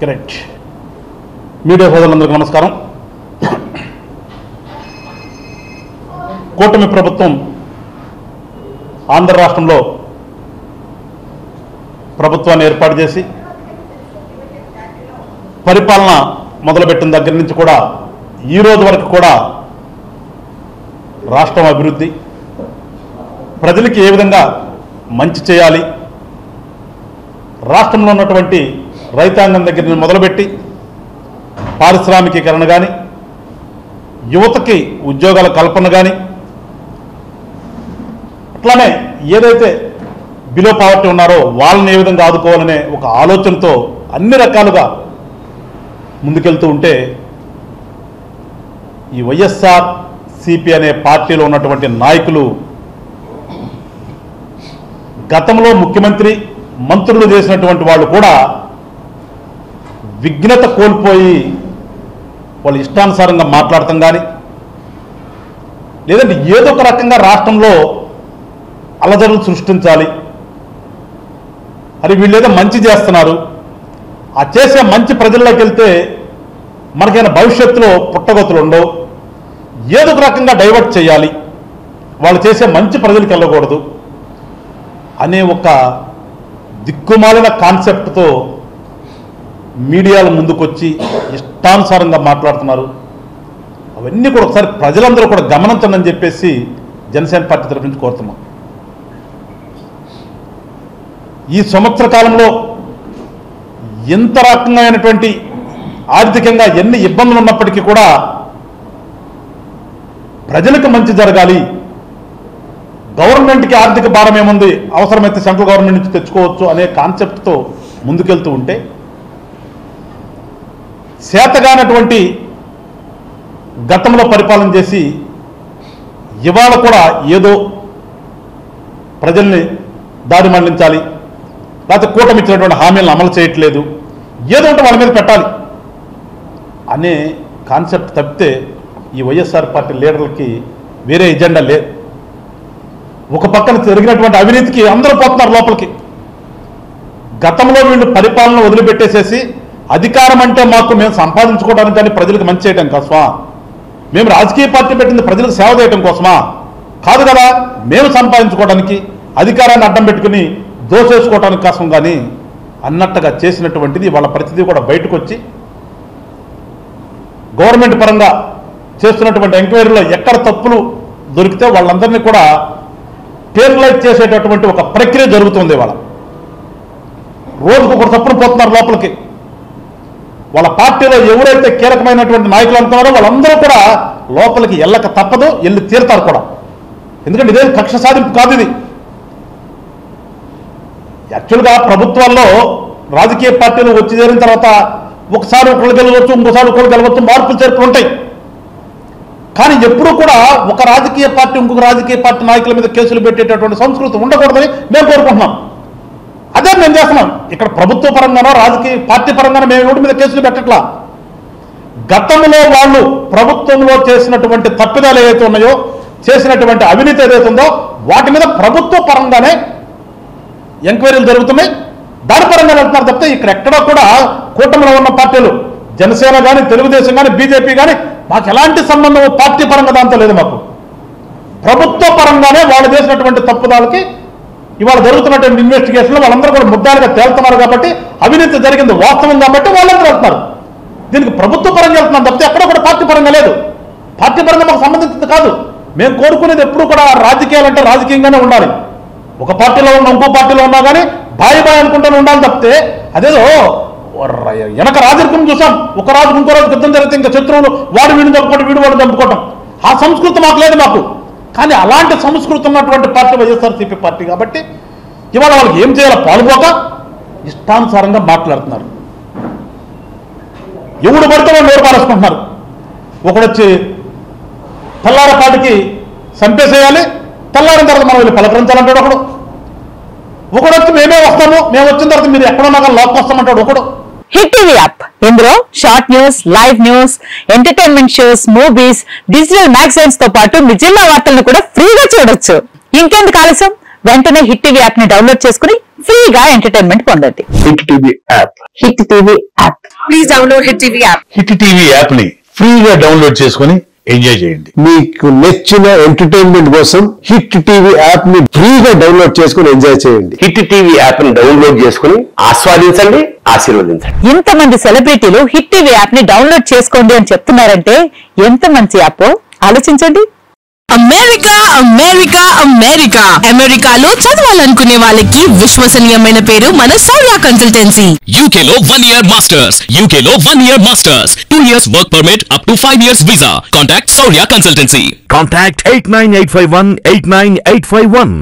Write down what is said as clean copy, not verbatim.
Correct. Media సోదరులందరికీ నమస్కారం. కూటమి ప్రభుత్వం ఆంధ్ర రాష్ట్రంలో ప్రభుత్వాన్ని ఏర్పాటు చేసి పరిపాలన మొదలుపెట్టిన దగ్గర నుంచి కూడా ఈ రోజు వరకు కూడా రాష్ట్రం అభివృద్ధి, ప్రజలకి ఏ విధంగా మంచి చేయాలి, రాష్ట్రంలో ఉన్నటువంటి రైతాంగం దగ్గర నుంచి మొదలుపెట్టి పారిశ్రామికీకరణ కానీ, యువతకి ఉద్యోగాల కల్పన కానీ, అట్లానే ఏదైతే బిలో పావర్టీ ఉన్నారో వాళ్ళని ఏ విధంగా ఆదుకోవాలనే ఒక ఆలోచనతో అన్ని రకాలుగా ముందుకెళ్తూ ఉంటే ఈ వైఎస్ఆర్ సిపి అనే పార్టీలో ఉన్నటువంటి నాయకులు గతంలో ముఖ్యమంత్రి మంత్రులు చేసినటువంటి వాళ్ళు కూడా విఘ్నత కోల్పోయి వాళ్ళు ఇష్టానుసారంగా మాట్లాడటం కానీ, లేదంటే ఏదో ఒక రకంగా రాష్ట్రంలో అలజడులు సృష్టించాలి, అది వీళ్ళు ఏదో మంచి చేస్తున్నారు, ఆ చేసే మంచి ప్రజల్లోకి వెళ్తే మనకైనా భవిష్యత్తులో పుట్టగతులు ఉండవు, ఏదో ఒక రకంగా డైవర్ట్ చేయాలి, వాళ్ళు చేసే మంచి ప్రజలకు వెళ్ళకూడదు అనే ఒక దిక్కుమాలిన కాన్సెప్ట్తో మీడియాల ముందుకొచ్చి ఇష్టానుసారంగా మాట్లాడుతున్నారు. అవన్నీ కూడా ఒకసారి ప్రజలందరూ కూడా గమనించండి అని చెప్పేసి జనసేన పార్టీ తరఫు నుంచి కోరుతున్నాం. ఈ సంవత్సర కాలంలో ఎంత రకమైనటువంటి ఆర్థికంగా ఎన్ని ఇబ్బందులు ఉన్నప్పటికీ కూడా ప్రజలకు మంచి జరగాలి, గవర్నమెంట్కి ఆర్థిక భారం ఏముంది, అవసరమైతే సెంట్రల్ గవర్నమెంట్ నుంచి తెచ్చుకోవచ్చు అనే కాన్సెప్ట్తో ముందుకెళ్తూ ఉంటే చేతగానటువంటి గతంలో పరిపాలన చేసి ఇవాళ కూడా ఏదో ప్రజల్ని దారి మళ్లించాలి, లేకపోతే కూటమి ఇచ్చినటువంటి హామీలను అమలు చేయట్లేదు, ఏదో ఉంటే వాళ్ళ మీద పెట్టాలి అనే కాన్సెప్ట్ తప్పితే ఈ వైఎస్ఆర్ పార్టీ లీడర్లకి వేరే ఎజెండా లేదు. ఒక పక్కన జరిగినటువంటి అవినీతికి అందరూ పోతున్నారు లోపలికి. గతంలో వీళ్ళు పరిపాలన వదిలిపెట్టేసేసి అధికారం అంటే మాకు మేము సంపాదించుకోవడానికి కానీ ప్రజలకు మంచి చేయడం కోసమా, మేము రాజకీయ పార్టీ పెట్టింది ప్రజలకు సేవ చేయడం కోసమా కాదు కదా, మేము సంపాదించుకోవడానికి అధికారాన్ని అడ్డం పెట్టుకుని దోసేసుకోవడానికి కోసం కానీ అన్నట్టుగా చేసినటువంటిది వాళ్ళ ప్రతిదీ కూడా బయటకు వచ్చి గవర్నమెంట్ పరంగా చేస్తున్నటువంటి ఎంక్వైరీలో ఎక్కడ తప్పులు దొరికితే వాళ్ళందరినీ కూడా పేర్లైజ్ చేసేటటువంటి ఒక ప్రక్రియ జరుగుతుంది. వాళ్ళ రోజుకు ఒక తప్పులు పోతున్నారు లోపలికి. వాళ్ళ పార్టీలో ఎవరైతే కీలకమైనటువంటి నాయకులు అనుకున్నారో వాళ్ళందరూ కూడా లోపలికి వెళ్ళక తప్పదు, వెళ్ళి తీరుతారు కూడా. ఎందుకంటే ఇదేం కక్ష సాధింపు కాదు. ఇది యాక్చువల్గా ప్రభుత్వాల్లో రాజకీయ పార్టీలు వచ్చి చేరిన తర్వాత ఒకసారి ఒకళ్ళు గెలవచ్చు, ఇంకోసారి ఒకళ్ళు గెలవచ్చు, మార్పులు చేర్పులు ఉంటాయి. కానీ ఎప్పుడూ కూడా ఒక రాజకీయ పార్టీ ఇంకొక రాజకీయ పార్టీ నాయకుల మీద కేసులు పెట్టేటటువంటి సంస్కృతి ఉండకూడదని మేము కోరుకుంటున్నాం. అదే మేము చేస్తున్నాం. ఇక్కడ ప్రభుత్వ పరంగానో రాజకీయ పార్టీ పరంగానో మేము ఎవరి మీద కేసులు పెట్టట్లా. గతంలో వాళ్ళు ప్రభుత్వంలో చేసినటువంటి తప్పిదాలు ఏవైతే ఉన్నాయో, చేసినటువంటి అవినీతి ఏదైతే ఉందో వాటి మీద ప్రభుత్వ పరంగానే ఎంక్వైరీలు జరుగుతున్నాయి, దాని పరంగా వెళ్తున్నారు తప్పితే ఇక్కడ ఎక్కడా కూడా కూటమిలో ఉన్న పార్టీలు జనసేన కానీ, తెలుగుదేశం కానీ, బీజేపీ కానీ మాకు ఎలాంటి సంబంధం పార్టీ పరంగా దాంతో లేదు. మాకు ప్రభుత్వ పరంగానే వాళ్ళు చేసినటువంటి తప్పుదాలకి ఇవాళ జరుగుతున్నటువంటి ఇన్వెస్టిగేషన్లో వాళ్ళందరూ కూడా ముద్దాలుగా తేలుతున్నారు కాబట్టి అవినీతి జరిగింది వాస్తవం కాబట్టి వాళ్ళందరూ వెళ్తున్నారు. దీనికి ప్రభుత్వ పరంగా వెళ్తున్నాం తప్పితే ఎక్కడ కూడా పార్టీ పరంగా లేదు. పార్టీ పరంగా మాకు సంబంధించింది కాదు. మేము కోరుకునేది ఎప్పుడు కూడా రాజకీయాలు అంటే రాజకీయంగానే ఉండాలి. ఒక పార్టీలో ఉన్న ఇంకో పార్టీలో ఉన్నా కానీ బాయ్ అనుకుంటూనే ఉండాలి తప్పితే అదేదో వెనక రాజరికం చూసాం, ఒక రాజు ఇంకో రాజు యుద్ధం జరిగితే ఇంకా శత్రువులు వాడు వీడిని చంపుకోవడం, వీడు వాడు చంపుకోవటం, ఆ సంస్కృతి మాకు లేదు. మాకు కానీ అలాంటి సంస్కృతి ఉన్నటువంటి పార్టీ వైఎస్ఆర్సీపీ పార్టీ కాబట్టి ఇవాళ వాళ్ళకి ఏం చేయాలో పాల్పోక ఇష్టానుసారంగా మాట్లాడుతున్నారు. ఎవడు పడితే వాళ్ళు నోరు పారేసుకుంటున్నారు. ఒకడొచ్చి తెల్లారపాటికి చంపేసేయాలి, తెల్లారిన తర్వాత మనం వెళ్ళి పలకరించాలంటాడు ఒకడు. ఒకడొచ్చి మేమే వస్తాము, మేము వచ్చిన తర్వాత మీరు ఎక్కడున్నా కానీ లోకి వస్తామంటాడు ఒకడు. హిట్ టీవీ యాప్, ఇందులో short news, live news, entertainment shows, movies, digital magazines తో పాటు మీ జిల్లా వార్తలను కూడా ఫ్రీగా చూడొచ్చు. ఇంకెందుకు ఆలస్యం, వెంటనే హిట్ టీవీ యాప్ ని డౌన్లోడ్ చేసుకుని ఫ్రీగా ఎంటర్టైన్మెంట్ పొందండి. Hit TV app. Hit TV app. Please download Hit TV app. Hit TV app ని ఫ్రీగా డౌన్లోడ్ చేసుకుని ఎంజాయ్ చేయండి. మీకు నచ్చిన ఎంటర్టైన్మెంట్ కోసం హిట్ టీవీ యాప్ ని ఫ్రీగా డౌన్లోడ్ చేసుకుని ఎంజాయ్ చేయండి. హిట్ టీవీ యాప్ ని డౌన్లోడ్ చేసుకుని ఆస్వాదించండి, ఆశీర్వదించండి. ఇంతమంది సెలబ్రిటీలు హిట్ టీవీ యాప్ ని డౌన్లోడ్ చేసుకోండి అని చెప్తున్నారంటే ఎంత మంచి యాప్ ఆలోచించండి. అమెరికా అమెరికా అమెరికా అమెరికాలో చదవాలనుకునే వాళ్ళకి విశ్వసనీయమైన పేరు మన సౌర్య కన్సల్టెన్సీ. UK లో 1 year masters, UK లో 1 year masters, 2 years work permit up to 5 years visa. Contact Saurya Consultancy. Contact 89851 89851.